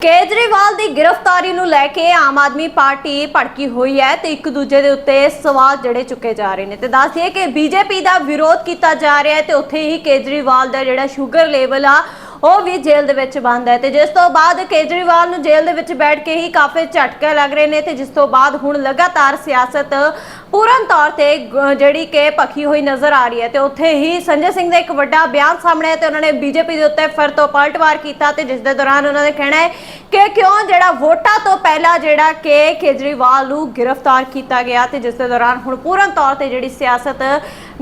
केजरीवाल की गिरफ्तारी ਨੂੰ ਲੈ ਕੇ आम आदमी पार्टी भड़की हुई है तो एक दूजे के उत्ते सवाल जड़े चुके जा रहे हैं। तो दस दिए कि बीजेपी का विरोध किया जा रहा है तो उत्थे ही केजरीवाल का जिहड़ा शुगर लेवल आ ਉਹ भी जेल दे विच बंद है। तो जिस तो बाद केजरीवाल नूं जेल दे विच बैठ के ही काफ़ी झटके लग रहे हैं। तो जिस तो बाद हुण लगातार सियासत पूर्ण तौर पर जिहड़ी कि भखी हुई नज़र आ रही है। तो उत्थे ही संजय सिंह का एक वड्डा बयान सामने है तो उन्होंने बीजेपी के उत्ते फिर तो पलटवार किया। तो जिस दे दौरान उन्होंने कहना है कि क्यों जिहड़ा वोटां तो पहला जिहड़ा कि केजरीवाल नूं गिरफ्तार किया गया। तो जिस दे दौरान हुण पूर्ण तौर पर जिहड़ी सियासत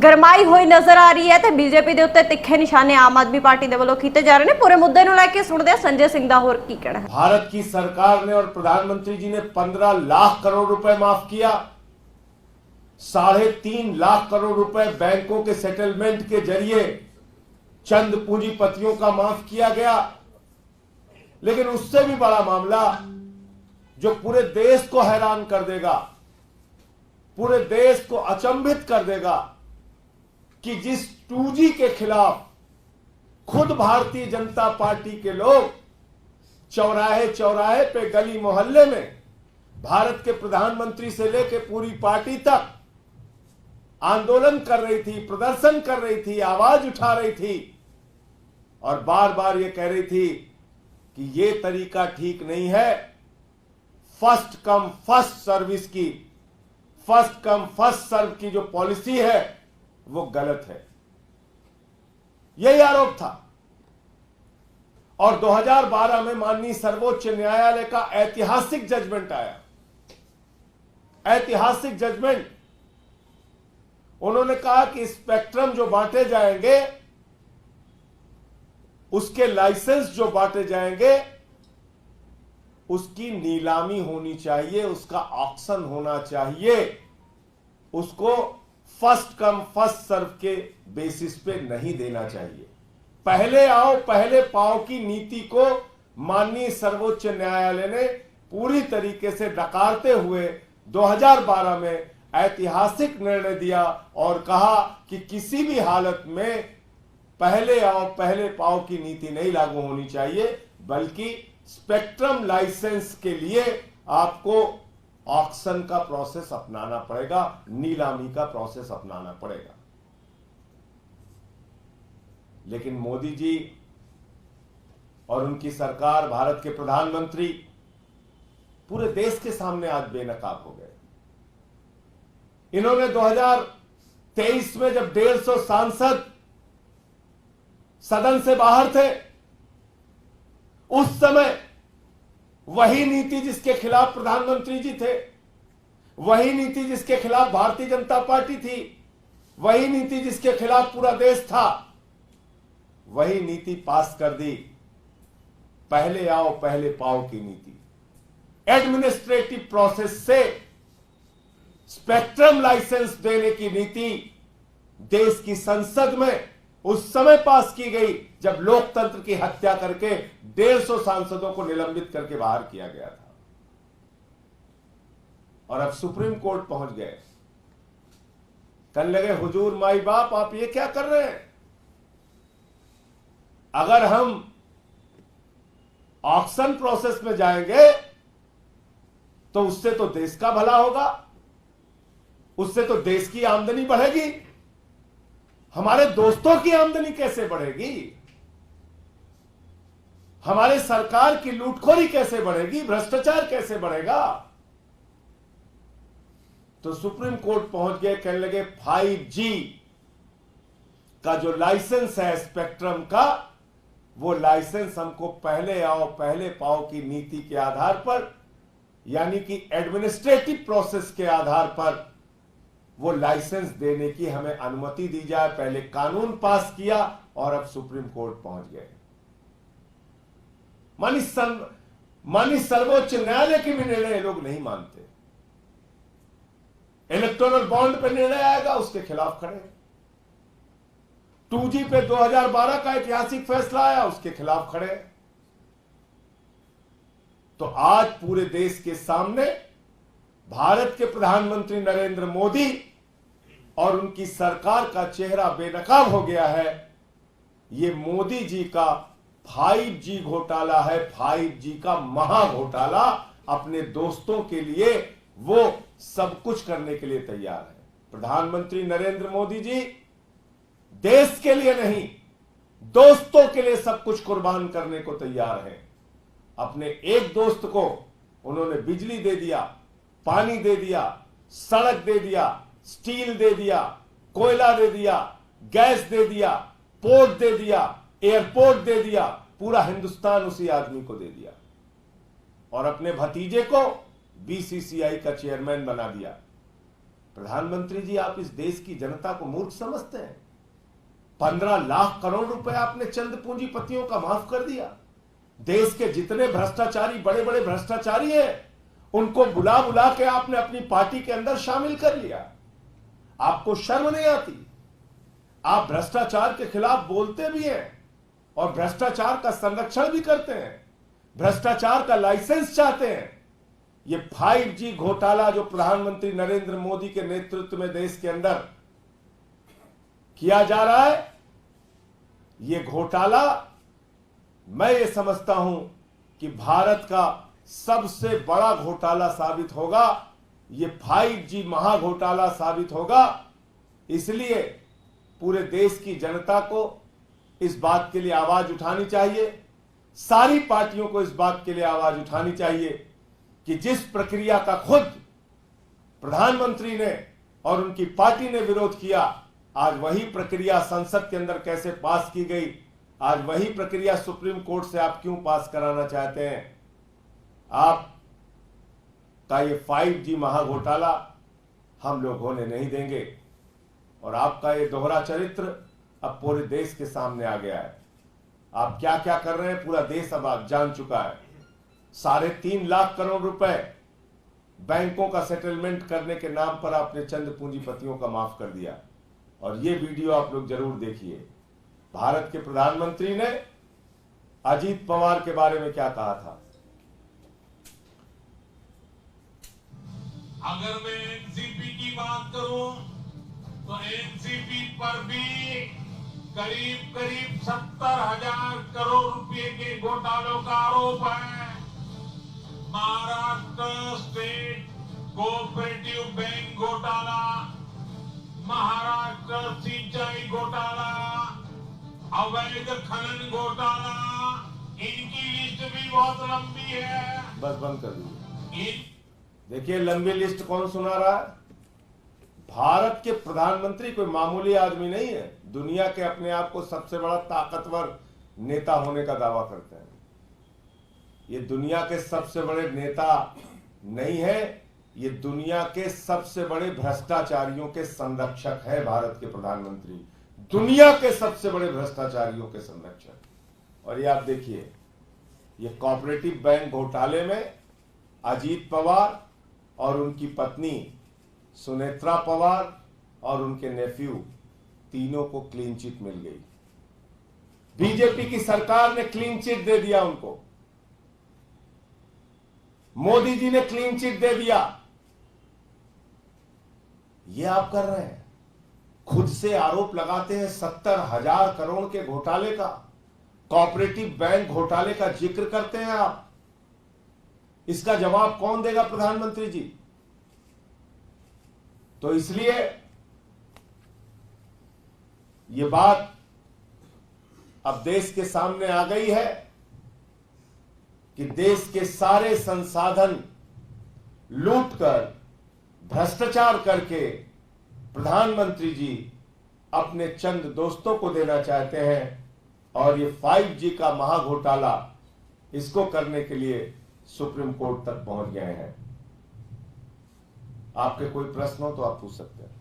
गरमाई हुई नज़र आ रही है। तो बीजेपी के उत्ते तिखे निशाने आम आदमी पार्टी के वलों कीते जा रहे हैं। पूरे मुद्दे नूं लैके सुणदे हां संजय सिंह दा होर की कहना है। भारत की सरकार ने और प्रधानमंत्री जी ने 15 लाख करोड़ रुपए माफ किया, 3.5 लाख करोड़ रुपए बैंकों के सेटलमेंट के जरिए चंद पूंजीपतियों का माफ किया गया। लेकिन उससे भी बड़ा मामला जो पूरे देश को हैरान कर देगा, पूरे देश को अचंभित कर देगा कि जिस 2G के खिलाफ खुद भारतीय जनता पार्टी के लोग चौराहे चौराहे पे, गली मोहल्ले में भारत के प्रधानमंत्री से लेकर पूरी पार्टी तक आंदोलन कर रही थी, प्रदर्शन कर रही थी, आवाज उठा रही थी और बार बार ये कह रही थी कि ये तरीका ठीक नहीं है। फर्स्ट कम फर्स्ट सर्विस की, फर्स्ट कम फर्स्ट सर्व की जो पॉलिसी है वो गलत है, यही आरोप था। और 2012 में माननीय सर्वोच्च न्यायालय का ऐतिहासिक जजमेंट आया, ऐतिहासिक जजमेंट। उन्होंने कहा कि स्पेक्ट्रम जो बांटे जाएंगे, उसके लाइसेंस जो बांटे जाएंगे, उसकी नीलामी होनी चाहिए, उसका ऑक्शन होना चाहिए, उसको फर्स्ट कम फर्स्ट सर्व के बेसिस पे नहीं देना चाहिए। पहले आओ पहले पाओ की नीति को माननीय सर्वोच्च न्यायालय ने पूरी तरीके से नकारते हुए 2012 में ऐतिहासिक निर्णय दिया और कहा कि किसी भी हालत में पहले आओ पहले पाओ की नीति नहीं लागू होनी चाहिए, बल्कि स्पेक्ट्रम लाइसेंस के लिए आपको ऑक्शन का प्रोसेस अपनाना पड़ेगा, नीलामी का प्रोसेस अपनाना पड़ेगा। लेकिन मोदी जी और उनकी सरकार, भारत के प्रधानमंत्री पूरे देश के सामने आज बेनकाब हो गए। इन्होंने 2023 में जब 150 सांसद सदन से बाहर थे, उस समय वही नीति जिसके खिलाफ प्रधानमंत्री जी थे, वही नीति जिसके खिलाफ भारतीय जनता पार्टी थी, वही नीति जिसके खिलाफ पूरा देश था, वही नीति पास कर दी। पहले आओ पहले पाओ की नीति, एडमिनिस्ट्रेटिव प्रोसेस से स्पेक्ट्रम लाइसेंस देने की नीति देश की संसद में उस समय पास की गई जब लोकतंत्र की हत्या करके 150 सांसदों को निलंबित करके बाहर किया गया था। और अब सुप्रीम कोर्ट पहुंच गए। कहने लगे हुजूर माई बाप आप ये क्या कर रहे हैं? अगर हम ऑक्शन प्रोसेस में जाएंगे तो उससे तो देश का भला होगा, उससे तो देश की आमदनी बढ़ेगी, हमारे दोस्तों की आमदनी कैसे बढ़ेगी, हमारे सरकार की लूटखोरी कैसे बढ़ेगी, भ्रष्टाचार कैसे बढ़ेगा? तो सुप्रीम कोर्ट पहुंच गए। कहने लगे 5G का जो लाइसेंस है स्पेक्ट्रम का, वो लाइसेंस हमको पहले आओ पहले पाओ की नीति के आधार पर, यानी कि एडमिनिस्ट्रेटिव प्रोसेस के आधार पर वो लाइसेंस देने की हमें अनुमति दी जाए। पहले कानून पास किया और अब सुप्रीम कोर्ट पहुंच गए। मानी सर्वोच्च न्यायालय के भी निर्णय लोग नहीं मानते। इलेक्टोरल बॉन्ड पर निर्णय आएगा, उसके खिलाफ खड़े। 2G पे 2012 का ऐतिहासिक फैसला आया, उसके खिलाफ खड़े। तो आज पूरे देश के सामने भारत के प्रधानमंत्री नरेंद्र मोदी और उनकी सरकार का चेहरा बेनकाब हो गया है। ये मोदी जी का 5G घोटाला है, 5G का महा घोटाला। अपने दोस्तों के लिए वो सब कुछ करने के लिए तैयार है। प्रधानमंत्री नरेंद्र मोदी जी देश के लिए नहीं, दोस्तों के लिए सब कुछ कुर्बान करने को तैयार हैं। अपने एक दोस्त को उन्होंने बिजली दे दिया, पानी दे दिया, सड़क दे दिया, स्टील दे दिया, कोयला दे दिया, गैस दे दिया, पोर्ट दे दिया, एयरपोर्ट दे दिया, पूरा हिंदुस्तान उसी आदमी को दे दिया। और अपने भतीजे को बीसीसीआई का चेयरमैन बना दिया। प्रधानमंत्री जी, आप इस देश की जनता को मूर्ख समझते हैं? 15 लाख करोड़ रुपए आपने चंद पूंजीपतियों का माफ कर दिया। देश के जितने भ्रष्टाचारी, बड़े बड़े भ्रष्टाचारी हैं, उनको बुला बुला के आपने अपनी पार्टी के अंदर शामिल कर लिया। आपको शर्म नहीं आती? आप भ्रष्टाचार के खिलाफ बोलते भी हैं और भ्रष्टाचार का संरक्षण भी करते हैं, भ्रष्टाचार का लाइसेंस चाहते हैं। ये 5G घोटाला जो प्रधानमंत्री नरेंद्र मोदी के नेतृत्व में देश के अंदर किया जा रहा है, ये घोटाला मैं ये समझता हूं कि भारत का सबसे बड़ा घोटाला साबित होगा। ये 5G महा घोटाला साबित होगा। इसलिए पूरे देश की जनता को इस बात के लिए आवाज उठानी चाहिए, सारी पार्टियों को इस बात के लिए आवाज उठानी चाहिए कि जिस प्रक्रिया का खुद प्रधानमंत्री ने और उनकी पार्टी ने विरोध किया, आज वही प्रक्रिया संसद के अंदर कैसे पास की गई, आज वही प्रक्रिया सुप्रीम कोर्ट से आप क्यों पास कराना चाहते हैं? आप का ये 5G महाघोटाला हम लोग होने नहीं देंगे। और आपका ये दोहरा चरित्र अब पूरे देश के सामने आ गया है। आप क्या क्या कर रहे हैं पूरा देश अब आप जान चुका है। 3.5 लाख करोड़ रुपए बैंकों का सेटलमेंट करने के नाम पर आपने चंद पूंजीपतियों का माफ कर दिया। और ये वीडियो आप लोग जरूर देखिए। भारत के प्रधानमंत्री ने अजीत पवार के बारे में क्या कहा था। अगर मैं एनसीपी की बात करूं तो एनसीपी पर भी करीब 70,000 करोड़ रुपए के घोटालों का आरोप है। महाराष्ट्र स्टेट कोऑपरेटिव बैंक घोटाला, महाराष्ट्र सिंचाई घोटाला, अवैध खनन घोटाला, इनकी लिस्ट भी बहुत लंबी है। बस बंद कर दीजिए। देखिए लंबी लिस्ट कौन सुना रहा है? भारत के प्रधानमंत्री कोई मामूली आदमी नहीं है। दुनिया के अपने आप को सबसे बड़ा ताकतवर नेता होने का दावा करते हैं। ये दुनिया के सबसे बड़े नेता नहीं है, ये दुनिया के सबसे बड़े भ्रष्टाचारियों के संरक्षक है। भारत के प्रधानमंत्री दुनिया के सबसे बड़े भ्रष्टाचारियों के संरक्षक। और ये आप देखिए, ये कोऑपरेटिव बैंक घोटाले में अजीत पवार और उनकी पत्नी सुनेत्रा पवार और उनके नेफ्यू तीनों को क्लीन चिट मिल गई। बीजेपी की सरकार ने क्लीन चिट दे दिया उनको। मोदी जी ने क्लीन चिट दे दिया। ये आप कर रहे हैं, खुद से आरोप लगाते हैं 70,000 करोड़ के घोटाले का, कोऑपरेटिव बैंक घोटाले का जिक्र करते हैं आप। इसका जवाब कौन देगा? प्रधानमंत्री जी। तो इसलिए ये बात अब देश के सामने आ गई है कि देश के सारे संसाधन लूटकर, भ्रष्टाचार करके प्रधानमंत्री जी अपने चंद दोस्तों को देना चाहते हैं। और ये 5G का महाघोटाला, इसको करने के लिए सुप्रीम कोर्ट तक पहुंच गए हैं। आपके कोई प्रश्न हो तो आप पूछ सकते हैं।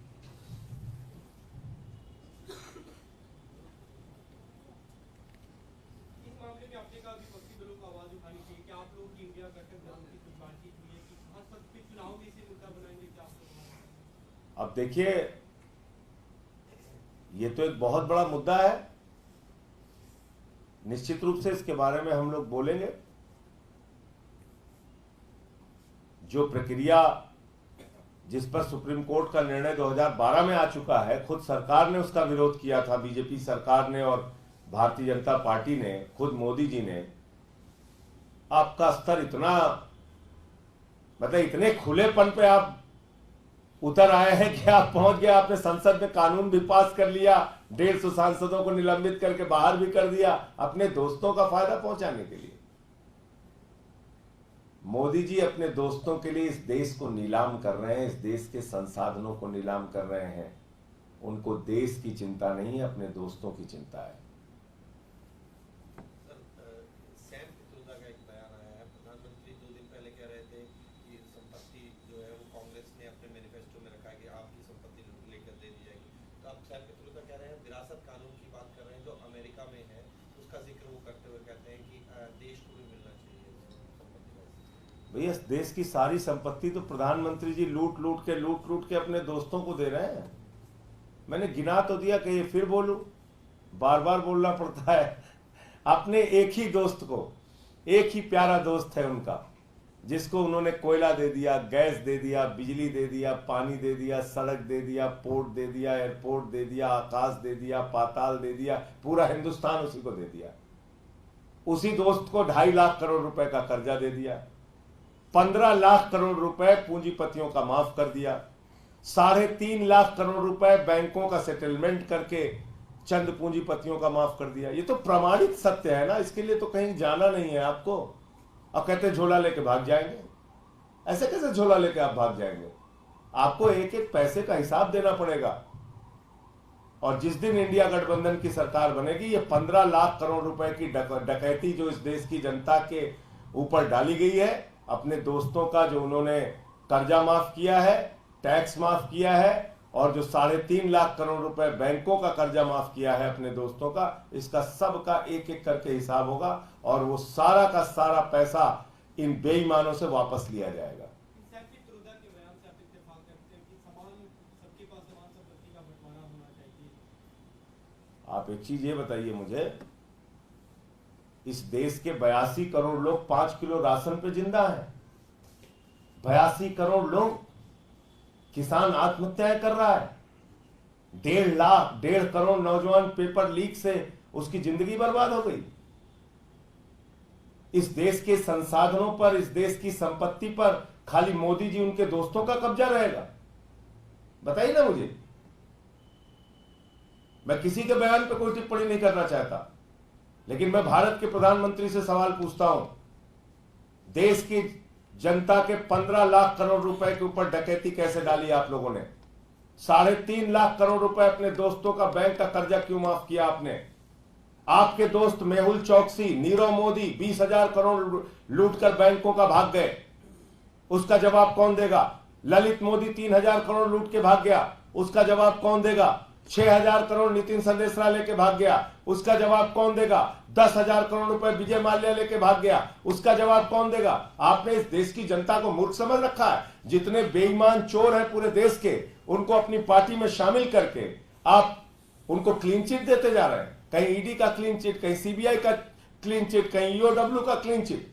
इस मामले में आपने कहा विपक्षी दलों को आवाज उठानी चाहिए। क्या आप लोग की इंडिया गठबंधन की कुछ बातचीत हुई है कि हर सब के चुनाव में इसे मुद्दा बनाएंगे? क्या आप अब देखिए, ये तो एक बहुत बड़ा मुद्दा है। निश्चित रूप से इसके बारे में हम लोग बोलेंगे। जो प्रक्रिया जिस पर सुप्रीम कोर्ट का निर्णय 2012 में आ चुका है, खुद सरकार ने उसका विरोध किया था, बीजेपी सरकार ने और भारतीय जनता पार्टी ने, खुद मोदी जी ने, आपका स्तर इतना, मतलब इतने खुलेपन पे आप उतर आए हैं कि आप पहुंच गए, आपने संसद में कानून भी पास कर लिया, 150 सांसदों को निलंबित करके बाहर भी कर दिया अपने दोस्तों का फायदा पहुंचाने के लिए। मोदी जी अपने दोस्तों के लिए इस देश को नीलाम कर रहे हैं, इस देश के संसाधनों को नीलाम कर रहे हैं। उनको देश की चिंता नहीं है, अपने दोस्तों की चिंता है। सैम पित्रोदा का एक बयान आया है। प्रधानमंत्री 2 दिन पहले कह रहे थे कि संपत्ति जो है वो कांग्रेस ने अपने मैनिफेस्टो में रखा है कि आपकी संपत्ति लेकर दे दी जाएगी। तो अब सैम पित्रोदा कह रहे हैं, विरासत कानून की बात कर रहे हैं जो अमेरिका में है, उसका जिक्र वो करते हुए कहते हैं कि देश को भी मिलना चाहिए संपत्ति। भैया, इस देश की सारी संपत्ति तो प्रधानमंत्री जी लूट लूट के अपने दोस्तों को दे रहे हैं। मैंने गिना तो दिया कि ये फिर बोलूं, बार बार बोलना पड़ता है। अपने एक ही दोस्त को, एक ही प्यारा दोस्त है उनका, जिसको उन्होंने कोयला दे दिया, गैस दे दिया, बिजली दे दिया, पानी दे दिया, सड़क दे दिया, पोर्ट दे दिया, एयरपोर्ट दे दिया, आकाश दे दिया, पाताल दे दिया, पूरा हिंदुस्तान उसी को दे दिया। उसी दोस्त को 2.5 लाख करोड़ रुपए का कर्जा दे दिया, 15 लाख करोड़ रुपए पूंजीपतियों का माफ कर दिया, 3.5 लाख करोड़ रुपए बैंकों का सेटलमेंट करके चंद पूंजीपतियों का माफ कर दिया। ये तो प्रमाणित सत्य है ना, इसके लिए तो कहीं जाना नहीं है आपको। अब कहते झोला लेके भाग जाएंगे, ऐसे कैसे झोला लेके आप भाग जाएंगे? आपको एक एक पैसे का हिसाब देना पड़ेगा। और जिस दिन इंडिया गठबंधन की सरकार बनेगी, ये 15 लाख करोड़ रुपए की डकैती जो इस देश की जनता के ऊपर डाली गई है, अपने दोस्तों का जो उन्होंने कर्जा माफ किया है, टैक्स माफ किया है, और जो 3.5 लाख करोड़ रुपए बैंकों का कर्जा माफ किया है अपने दोस्तों का, इसका सब का एक एक करके हिसाब होगा और वो सारा का सारा पैसा इन बेईमानों से वापस लिया जाएगा। सैम पित्रोदा के बयान से आप इत्तेफाक करते हैं कि समान, सबके पास समान संपत्ति का बंटवारा होना चाहिए। आप एक चीज ये बताइए मुझे, इस देश के 82 करोड़ लोग 5 किलो राशन पे जिंदा हैं। 82 करोड़ लोग, किसान आत्महत्याएं कर रहा है, 1.5 करोड़ नौजवान पेपर लीक से उसकी जिंदगी बर्बाद हो गई। इस देश के संसाधनों पर, इस देश की संपत्ति पर खाली मोदी जी, उनके दोस्तों का कब्जा रहेगा? बताइए ना मुझे। मैं किसी के बयान पर कोई टिप्पणी नहीं करना चाहता, लेकिन मैं भारत के प्रधानमंत्री से सवाल पूछता हूं, देश की जनता के 15 लाख करोड़ रुपए के ऊपर डकैती कैसे डाली आप लोगों ने? 3.5 लाख करोड़ रुपए अपने दोस्तों का बैंक का कर्जा क्यों माफ किया आपने? आपके दोस्त मेहुल चौकसी, नीरव मोदी 20,000 करोड़ लूटकर बैंकों का भाग गए, उसका जवाब कौन देगा? ललित मोदी 3,000 करोड़ लूट के भाग गया, उसका जवाब कौन देगा? 6,000 करोड़ नितिन संदेशरा लेके भाग गया, उसका जवाब कौन देगा? 10,000 करोड़ रुपए विजय माल्या लेके भाग गया, उसका जवाब कौन देगा? आपने इस देश की जनता को मूर्ख समझ रखा है। जितने बेईमान चोर हैं पूरे देश के, उनको अपनी पार्टी में शामिल करके आप उनको क्लीन चिट देते जा रहे हैं। कहीं ईडी का क्लीन चिट, कहीं सीबीआई का क्लीन चिट, कहीं ईओडब्ल्यू का क्लीन चिट।